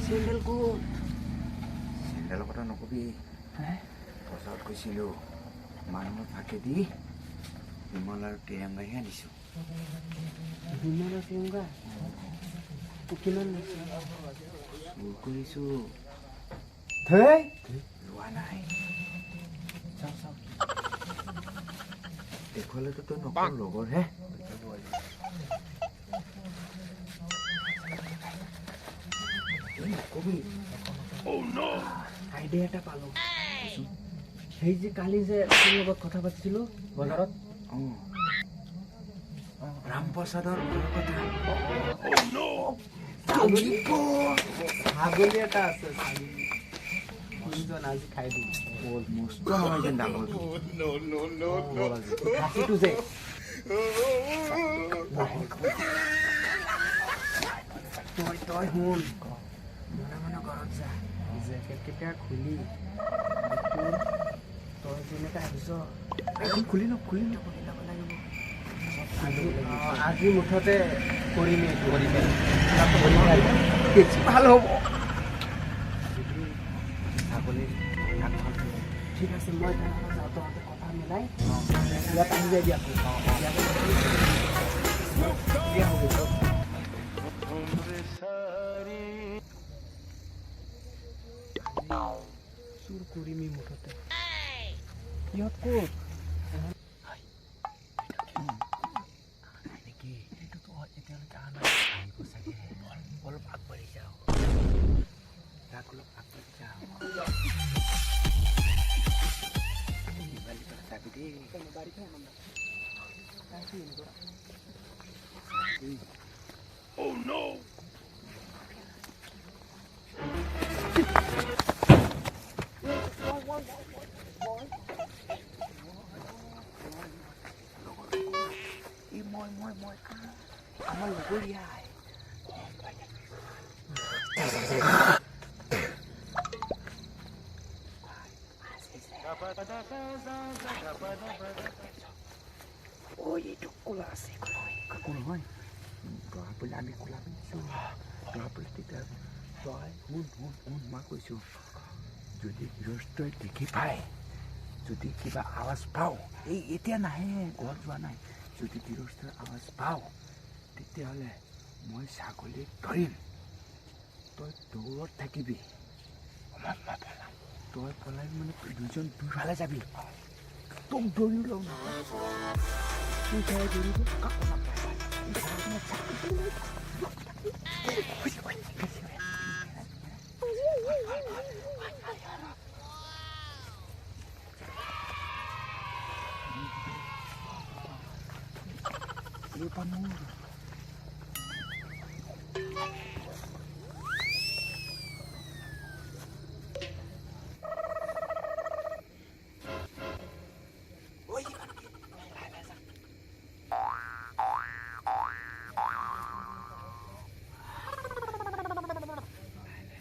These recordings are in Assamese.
চেণ্ডেল ক'ত? চেণ্ডেলৰ কথা নকবি। বজাৰত গৈছিলোঁ, মানুহৰ ফাঁকেদি বিমল আৰু তিৰংগাহে আনিছোঁ। বিমল আৰু তিৰংগা? কিমান চুৰ কৰিছোঁ। ধেই লোৱা নাই। দেখুৱালেতো তই নকওঁ লগৰহে। নকবি। আইডিয়া এটা পালোঁ। সেই যে কালি যে তোৰ লগত কথা পাতিছিলোঁ বজাৰত, ৰামপ্ৰসাদৰ ঘৰৰ কথা। ছাগলী এটা আছে, কোনজন আজি খাই দিম। মস্ত নহয় যেন ডাঙৰটো। খাচীটো যে তই শুন, মনে মনে ঘৰত যা, জেকেটকেইটা খুলি তই যেনেকৈ আহিছ খুলি লওক ল'ব লাগিব। আজি মুঠতে কৰিমেই বেছি ভাল হ'ব। ছাগলীৰ ঠিক আছে, মই তেনেহ'লে যাওঁ, তহঁতে কথা মিলাই ইয়াত আহি যাবি আকৌ। চুৰ কৰিমেই মুঠতে। ইহঁত ক'ত? এতিয়ালৈকে অহা নাই। আহিব চাগে। অলপ আগবাঢ়ি যাওঁ। তাক অলপ আগবাঢ়ি যাওঁ। চাবি দেই। Oh no! মই আমাৰ লগৰীয়াই। এইটো ক'লা আছে, একো নহয়। দৰা বোলে আমি ক'লা পিন্ধিছোঁ। দৰা বোলে তেতিয়া তই শুন মই কৈছোঁ, যদি গৃহস্থই দেখি পায়, যদি কিবা আৱাজ পাওঁ, এতিয়া নাহে, ঘৰত যোৱা নাই। যদি গৃহস্থৰ আৱাজ পাওঁ, তেতিয়াহ'লে মই ছাগলীক ধৰিম। তই দৌৰত থাকিবি। তই পলাই মানে দুজন দুইফালে যাবি। তোক দৌৰিলেও নহয়, তোৰ ঘৰে দৌৰিব কাকো নাপায়।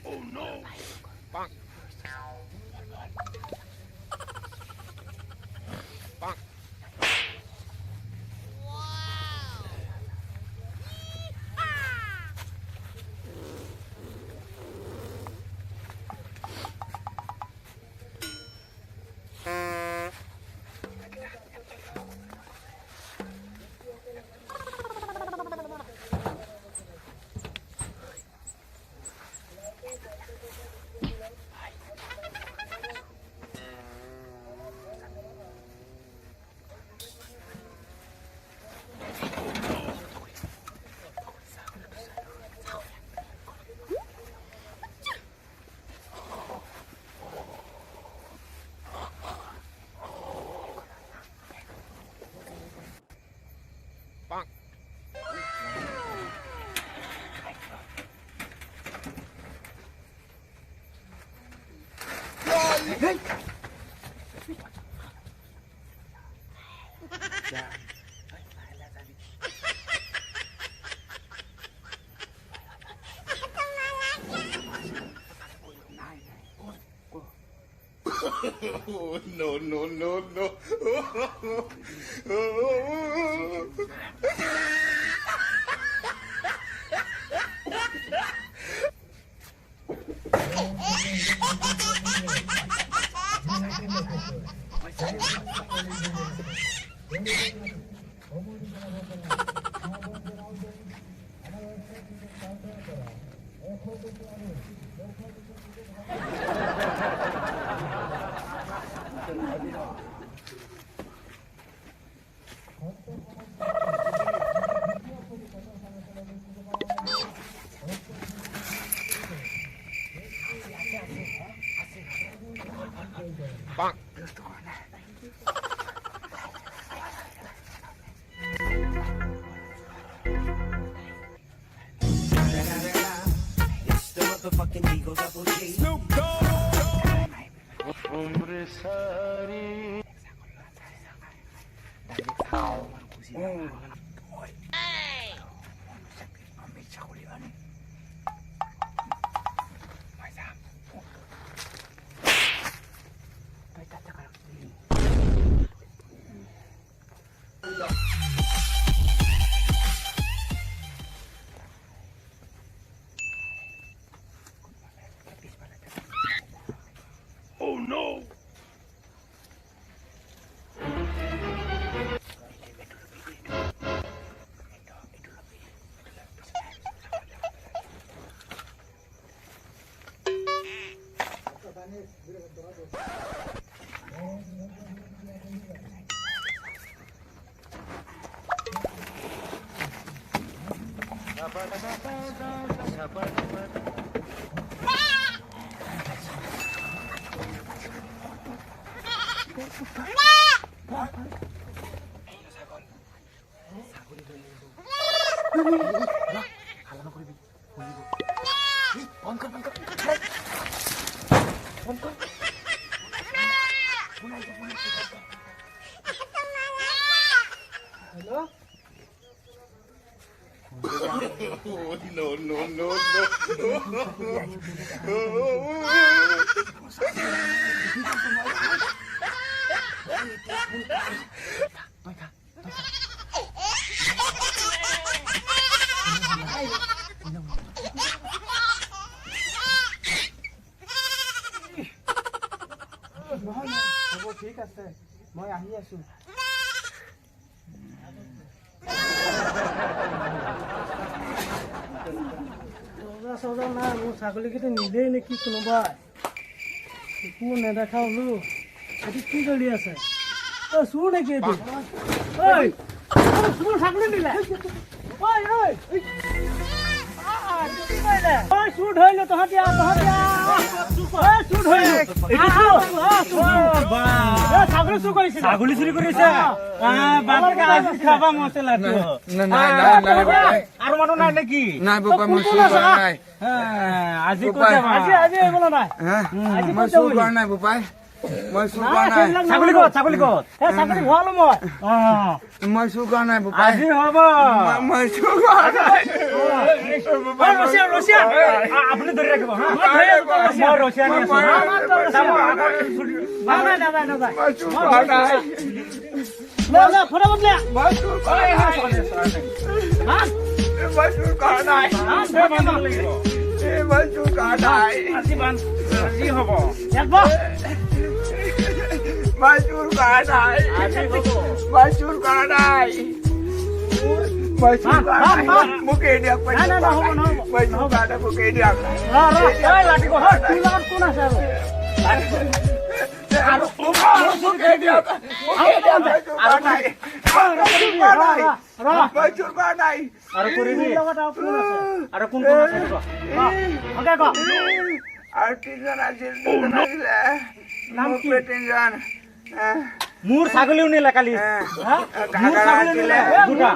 Oh no! Bonk. Bonk. Bonk. Hey! Oh no no no no! Oh, no, no, no, ঠিক আছে মই আহি আছো সজা না মোৰ ছাগলীকেইটা নিলেই নেকি কোনোবাই একো নেদেখা হলো এইটো কি কৰি আছে চুৰ নেকি এইটো চুৰ ছাগলী নিলে চুৰ ধৰিলো তহঁতি চুৰ ধৰিলো ছাগলী চুৰ কৰিছে ছাগলী চুৰি কৰিছে খাবা মছলাটো আৰু মানুহ নাই নেকি নাই বাবা মই চুৰ কৰা নাই আজি আজি এইবোলো নাই মই চুৰ কৰা নাই বাবা মই চুৰ কৰা নাই ছাগলী ক'ত ছাগলী ভৰালো মই চুৰ কৰা নাই বাবা আজি হ'ব মই চুৰ কৰা নাই ৰচিয়া আপুনি ধৰি ৰাখিব মই ৰচিয়া নি আছো মই চুৰ কৰা নাই ফটাফট লে মই চুৰ কৰা নাই মই চুৰ কৰা নাই মই চুৰ কৰা নাই আজি হ'ব মই চুৰ কৰা নাই মই চুৰ কৰা নাই মই চুৰ কৰা নাই মোক এৰি দিয়ক মই চুৰ কৰা নাই মোক এৰি দিয়ক কোন আছে আৰু মোক এৰি দিয়ক মই চুৰ কৰা নাই আৰু কৰিবি আৰু কোন আছে আৰু তিনিজন আছিলে নাম কি তিনিজন মোৰ ছাগলীও নিলে কালি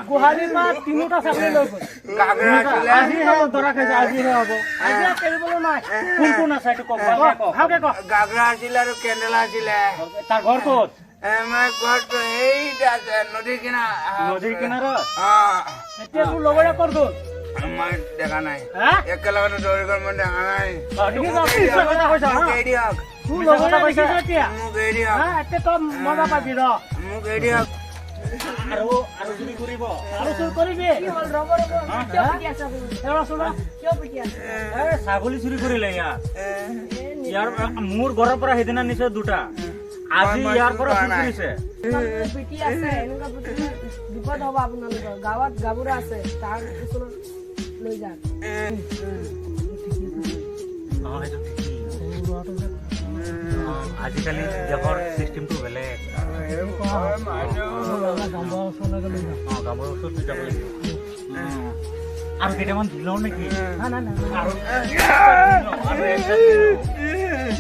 গোহালিৰ পৰা তিনিটা ছাগলী লৈ গ'ল আজি হ'ব ধৰা খাইছে আজিহে হ'ব আজি খেলিবলৈ নাই কোন কোন আছে এইটো কওক ভালকে কওক গাগৰা আছিলে আৰু কেন্দেলা আছিলে তাৰ ঘৰ ক'ত মই ঘৰটো এইটা আছে নদীৰ কিনাৰত এতিয়া তোৰ লগৰে ক'ত গ'ল মই দেখা নাই একেলগতে দৌৰি গ'ল মই দেখা নাই মোক এৰি দিয়ক তোৰ লগৰে দেখিছ এতিয়া মোক এৰি দিয়ক এতিয়া তই মজা পাবি ৰ মোক এৰি দিয়ক আৰু চুৰি কৰিব আৰু চুৰ কৰিবি ছাগলী চুৰি কৰিলে ইয়াৰ মোৰ ঘৰৰ পৰা সেইদিনা নিছে দুটা আজি ইয়াৰ পৰা কৰা চুৰ নাই। কৰিছে পিটি আছে এনেকুৱা বিপদ হ'ব আপোনালোকৰ গাঁৱত গাভৰু আছে তাৰ ওচৰত লৈ যাওক সেইটো ঠিকেই আজিকালি দেশৰ চিষ্টেমটো বেলেগ গাঁৱৰ ওচৰলৈকে লৈ যাওঁ গাঁৱৰ ওচৰত যাব লাগিব আৰু কেইটামান দিলও নেকি নাই নাই নাই আৰু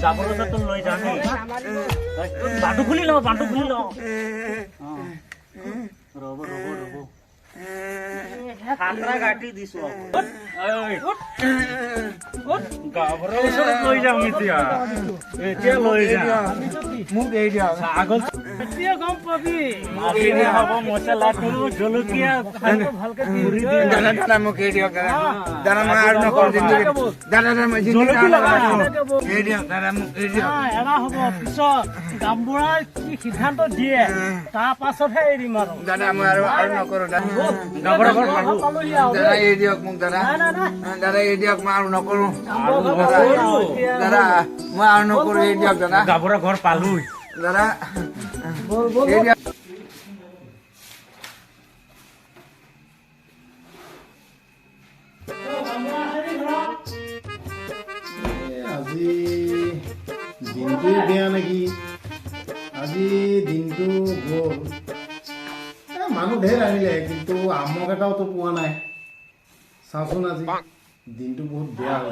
গাঁৱৰ ওচৰত লৈ যাওঁ নেকি বাটু খুলি লওঁ ৰ'ব ঠাণ্ডা গাঁঠি দিছো গাঁৱৰ ওচৰত লৈ যাওঁ এতিয়া লৈ যাওঁ মোক এৰি দিয়ক আগত এতিয়া গম পাবি মাৰিলে হ'ব মছলাটো জলকীয়া ভালকে দাদা দাদা মোক এৰি দিয়ক দাদা মই আৰু নকৰোঁ দাদা মই এৰি দিয়ক দাদা মোক এৰি দিয়ক এৰা হ'ব পিছত গাঁওবুঢ়াই কি সিদ্ধান্ত দিয়ে তাৰ পাছতহে এৰিম আৰু দাদা মই আৰু নকৰোঁ দাদা গাঁৱৰ ঘৰ পালো পালোহি আৰু দাদা এৰি দিয়ক মোক দাদা দাদা এৰি দিয়ক মই আৰু নকৰোঁ দাদা মই আৰু নকৰোঁ এৰি দিয়ক দাদা গাঁৱৰ ঘৰ পালো দাদা বল বল এৰি দিয়ক আজি দিনটো বেয়া নেকি আজি দিনটো গ'ল মানুহ ঢেৰ আহিলে কিন্তু আমক এটাওতো পোৱা নাই চাওঁচোন আজি দিনটো বহুত বেয়া হ'ল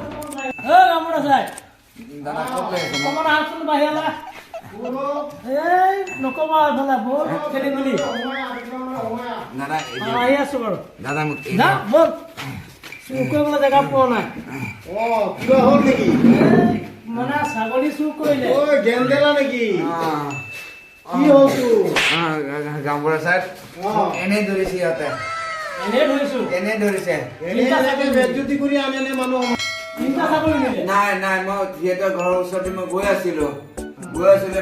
গাঁওবুঢ়া চাই দাদা ক'ত লৈ আহিছে? অকণমান আহকচোন বাহিৰলৈ এই নকবা এইফালে বহুত খেলি মেলি দাদা এৰি দিয়ক আহি আছো বাৰু দাদা মোক এৰি না দিয়ক বল চুৰ কৰিবলৈ জেগা পোৱা নাই অঁ কিবা হ'ল নেকি মানে ছাগলী চুৰ কৰিলে ঐ গেন্দেলা নেকি অঁ কি হ'ল তোৰ গাঁওবুঢ়া ছাৰ মোক এনেই ধৰিছে সিহঁতে এনেই ধৰিছো এনেই ধৰিছে এনেই এনেকে বেজ্জতি কৰি আনে মানুহ তিনিটা ছাগলী নিলে নাই নাই মই সিহঁতৰ ঘৰৰ ওচৰতে মই গৈ আছিলো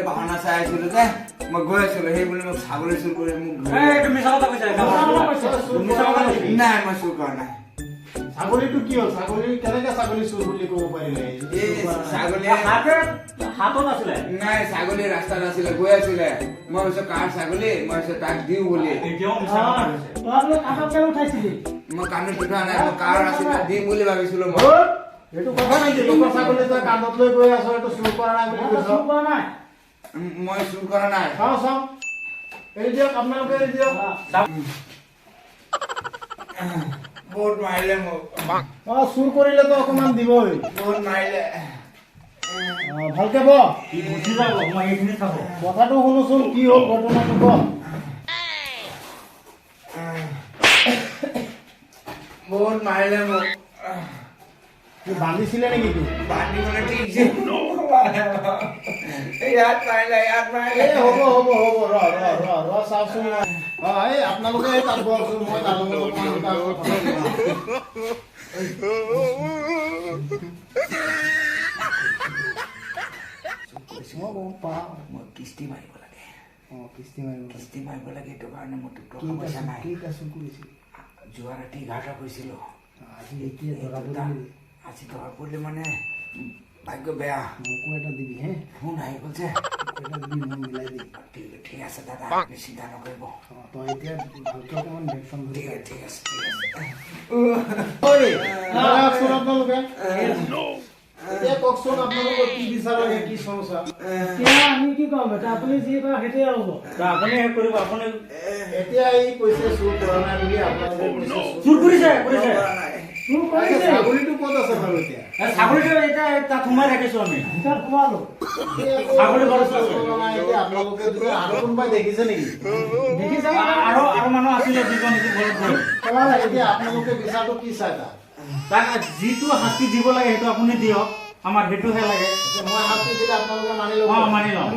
বাহানা চাই আছিলো যে মই গৈ আছিলো সেই বুলি মোক ছাগলী চুৰ কৰি মোক তুমি মিছা কথা কৈছা নাই মই চুৰ কৰা নাই ছাগলীটো কি হ'ল ছাগলী কেনেকে ছাগলী চুৰ বুলি ক'ব পাৰিলে এই ছাগলী হাতত আছিলে নাই ছাগলী ৰাস্তাত আছিলে গৈ আছিলে মই ভাবিছো কাৰ ছাগলী মই ভাবিছো তাক দিওঁ বুলি এতিয়াও মিছা কথা কৈছে তই কাষত কেনে উঠাইছিলি মই কাণত উঠোৱা নাই মই কাৰ আছিলে দিম বুলি ভাবিছিলো মই এইটো কথা নেকি লোকৰ ছাগলী তই কান্ধত লৈ গৈ আছ এইটো চুৰ কৰা নাই বুলি কৈছ চুৰ কৰা নাই মই চুৰ কৰা নাই চাওঁ চাওঁ এৰি দিয়ক আপোনালোকে এৰি দিয়ক বহুত মাৰিলে মোক অঁ চুৰ কৰিলেতো অকণমান দিবই বহুত মাৰিলে ভালকে ব সি বুজি যাব মই এইখিনি চাব কথাটো শুনোচোন কি হ'ল ঘটনাটো ক বহুত মাৰিলে মোক কি বান্ধিছিলে নেকি তোক বান্ধিবলৈ ঠিক যে ইয়াত মাৰিলে এই হ'ব চাওঁচোন এই আপোনালোকে এই তাত বহকচোন মই তাৰ লগত অকণমান তাৰ লগত কথা পাতিম। মই গম পাওঁ মই কিস্তি মাৰিব লাগে অঁ কিস্তি মাৰিব কিস্তি মাৰিব লাগে সেইটো কাৰণে মোৰ টকা পইচা নাই কেইটা চুৰ কৰিছিল যোৱা ৰাতি 11টা কৈছিলো আজি এতিয়া ধৰা পৰিলি আজি ধৰা পৰিলে মানে ভাগ্য বেয়া মোকো এটা দিবি হে ফোন আহি গ'ল যে এটা দিবি মই মিলাই দিম ঠিক আছে দাদা আপুনি চিন্তা নকৰিব অঁ তই এতিয়া ভালকে অকণমান ভেকচন ধৰি ঠিক আছে কওকচোন আপোনালোকে এতিয়া কওকচোন আপোনালোকৰ কি বিচাৰ লাগে কি সমস্যা এতিয়া আমি কি ক'ম এতিয়া আপুনি যি কয় সেইটোৱে হ'ব আপুনি শেষ কৰিব আপুনি এতিয়া এই কৈছে চুৰ কৰা নাই বুলি আপোনালোকে কৈছে চুৰ কৰিছে কৰিছে চুৰ কৰিছে ছাগলীটো ক'ত আছে বাৰু এতিয়া ছাগলীটো এতিয়া তাত সোমাই ৰাখিছো আমি ভিতৰত সোমালো ছাগলী ঘৰত আছে। এতিয়া আপোনালোকে যদি আৰু কোনোবাই দেখিছে নেকি দেখিছে আৰু মানুহ আছিলে যিজন ঘৰত গ'ল পলালে এতিয়া আপোনালোকে বিচাৰটো কি চাই তাক তাক যিটো শাস্তি দিব লাগে সেইটো আপুনি দিয়ক আমাৰ সেইটোহে লাগে এতিয়া মই শাস্তি দিলে আপোনালোকে মানি ল'ব অঁ মানি লওঁ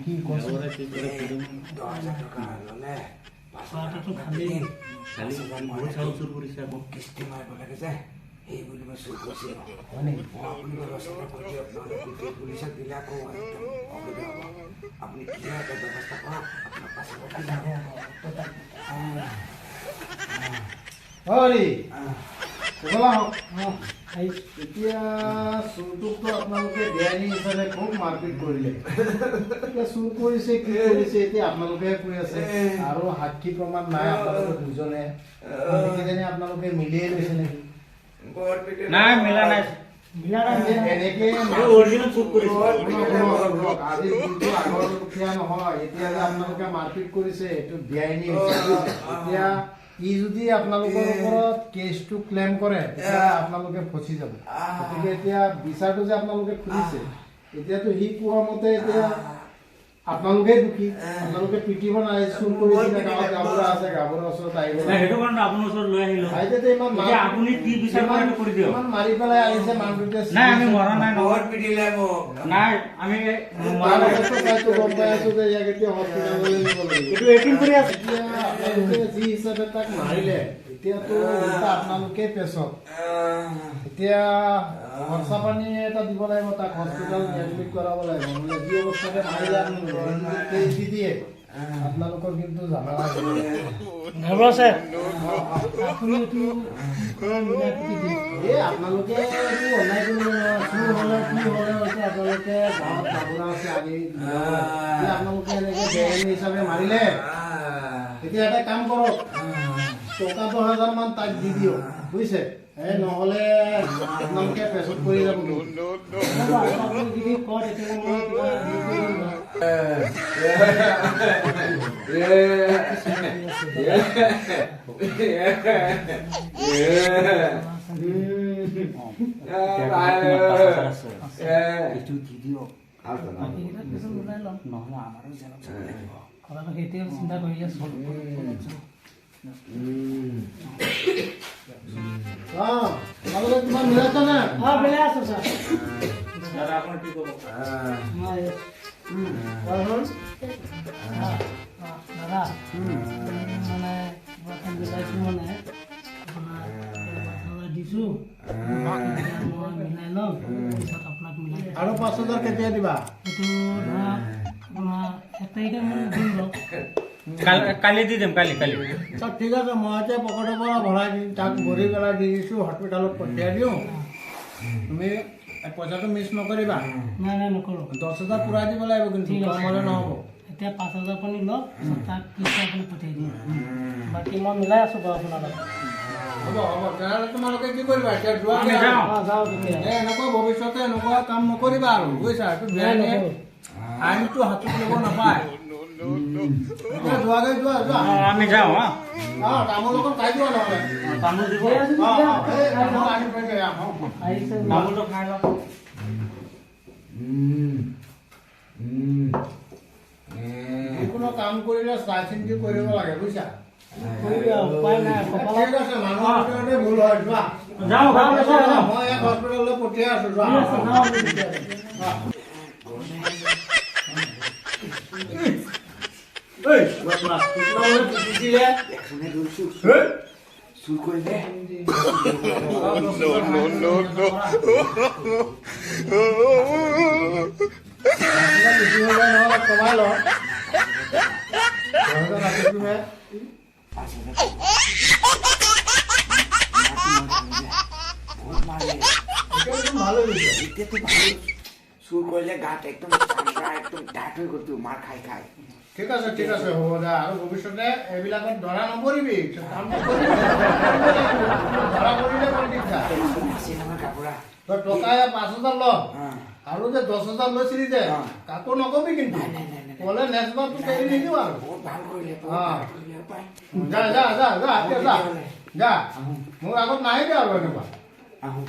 কি কৈছে 10,000 টকা ল'লে মোক কিস্তি মাৰিব লাগে যে সেই বুলি মই চুৰ কৰিছিলোঁ আপুনি ব্যৱস্থা কৰি দিয়ক নহ'লে গোটেই পুলিচক দিলে আকৌ অসুবিধা হ'ব আপুনি কিবা এটা ব্যৱস্থা কৰক আপোনাৰ পাছত হৰি ব'লা হওক এতিয়া চুৰটোকতো আপোনালোকে বেআইনী হিচাপে খুব মাৰপিট কৰিলে এতিয়া চুৰ কৰিছে কি কৰিছে এতিয়া আপোনালোকে কৈ আছে আৰু সাক্ষী প্ৰমাণ নাই আপোনালোকে দুজনে কিজানি আপোনালোকে মিলিয়ে লৈছে নেকি নাই মিলা নাই এনেকে অৰিজিনেল চুট কৰিছে আজি দিনটো আগৰ দুখীয়া নহয় এতিয়া যে আপোনালোকে মাৰপিট কৰিছে এইটো বেআইনী হৈছে এতিয়া ই যদি আপোনালোকৰ ওপৰত কেছটো ক্লেইম কৰে তেতিয়া আপোনালোকে ফচি যাব গতিকে এতিয়া বিচাৰটো যে আপোনালোকে খুলিছে এতিয়াতো সি কোৱা মতে এতিয়া আপোনালোকে দুখী আপোনালোকে পিটিব নাই চুৰ কৰিছিলে গাঁৱত গাভৰু আছে গাভৰুৰ ওচৰত আহিব সেইটো কাৰণে আপোনাৰ ওচৰত লৈ আহিলো আইতে ইমান এতিয়া আপুনি কি বিচাৰ কৰে সেইটো কৰি দিয়ক ইমান মাৰি পেলাই আহিছে মানুহটোকে নাই আমি মৰা নাই নহয় নাই আমি মৰা নাই গম পাই আছো যে ইয়াক এতিয়া হস্পিটাললৈ নিব লাগিব এইটো এটিং কৰি আছে এতিয়া আপোনালোকে যি হিচাপে তাক মাৰিলে এতিয়াতো উল্টা আপোনালোকে পেছত এতিয়া খৰচা পানী এটা দিব লাগিব তাক হস্পিটাল এডমিট কৰাব লাগিব নহ'লে যি অৱস্থাতে মাৰিলে আপুনি কেছ দি দিয়ে আপোনালোকৰ কিন্তু ঝামেলা ঘৰ আছে আপুনি এইটো এই আপোনালোকে এইটো অন্যায় কৰিব নোৱাৰে চুৰ হ'লে কি হ'লে হৈছে আপোনালোকে গাঁৱত গাভৰু আছে আনি আপোনালোকে এনেকৈ বেআইনী হিচাপে মাৰিলে এতিয়া এটা কাম কৰক টকা 10,000 মান তাক দি দিয়ক বুজিছে নহ'লে আপোনালোকে পেছত কৰি যাব আপুনি যদি কয় তেতিয়াহ'লে মই এইটো দি দিয়ক নহ'লে আমাৰো জেলত যাব লাগিব কথাটো সেইটোৱে চিন্তা কৰি আছো তোমালোকে কিমান মিলাইছা নে বেলেগ আছো ছাৰ দাদা আপুনি কি ক'ব দাদা মানে মিলাইছো মানে আপোনাৰ দিছো মই মিলাই ল'ম পিছত আপোনাক মিলাই আৰু 5,000 কেতিয়া দিবা এইটো ধৰা আপোনাৰ 1 তাৰিখে মই দিম দিয়ক কালি দি দিম কালি চব ঠিক আছে মই এতিয়া পকেটৰ পৰা ভৰাই দিম তাক ভৰি পেলাই দি দিছোঁ হস্পিটালত পঠিয়াই দিওঁ তুমি পইচাটো মিছ নকৰিবা নাই নাই নকৰোঁ 10,000 পূৰাই দিব লাগিব কিন্তু কম হ'লে নহ'ব এতিয়া 5,000 আপুনি লওক তাক কিস্তি আপুনি পঠিয়াই দিম বাকী মই মিলাই আছোঁ বাৰু আপোনাৰ লগত হ'ব হ'ব তেনেহ'লে তোমালোকে কি কৰিবা এতিয়া যোৱা যাওঁ তেতিয়া এনেকুৱা ভৱিষ্যতে এনেকুৱা কাম নকৰিবা আৰু বুজিছা এইটো বেয়া আইনটো হাতত ল'ব নাপায় যোৱাগৈ যোৱা যোৱা আমি যাওঁ তামোল অকণ খাই যোৱা নহ'লে তামোল দিব আহিছে তামোলটো খাই লওক যিকোনো কাম কৰিলে চাই চিন্তি কৰিব লাগে বুজিছা কৰিবি আৰু উপায় নাই ঠিক আছে মানুহৰ ভিতৰতে ভুল হয় যোৱা যাওঁ মই ইয়াক হস্পিটাললৈ পঠিয়াই আছোঁ যোৱা কমাই ল চুৰ কৰিলে গাত একদম একদম ডাঠ হৈ গ'লতো মাৰ খাই খাই ঠিক আছে হ'ব দে আৰু ভৱিষ্যতে এইবিলাকত ধৰা নপৰিবি কামটো কৰিবি ধৰা পৰিলে বৰ দিগদাৰ আছে নহয় কাপোৰা তই টকা 5,000 ল আৰু যে 10,000 লৈছিলি যে কাকো নকবি কিন্তু ক'লে নেক্সট বাৰ তোক এৰি নিদিওঁ আৰু বহুত ভাল কৰিলে পাই যা যা যা যা এতিয়া যা যা মোৰ আগত নাহিবি আৰু এনেকুৱা আহোঁ